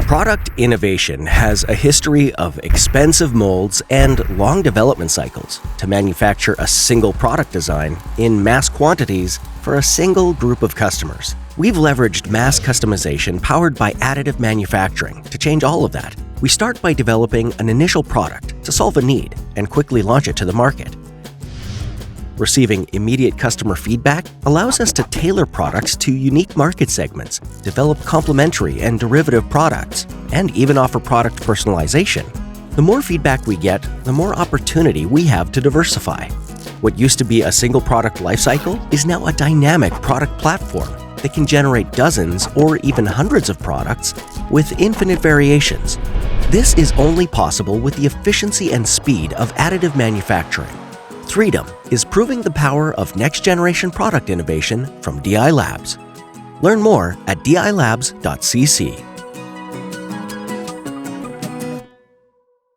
Product innovation has a history of expensive molds and long development cycles to manufacture a single product design in mass quantities for a single group of customers. We've leveraged mass customization powered by additive manufacturing to change all of that. We start by developing an initial product to solve a need and quickly launch it to the market. Receiving immediate customer feedback allows us to tailor products to unique market segments, develop complementary and derivative products, and even offer product personalization. The more feedback we get, the more opportunity we have to diversify. What used to be a single product lifecycle is now a dynamic product platform that can generate dozens or even hundreds of products with infinite variations. This is only possible with the efficiency and speed of additive manufacturing. Freedom is proving the power of next-generation product innovation from DI Labs. Learn more at dilabs.cc.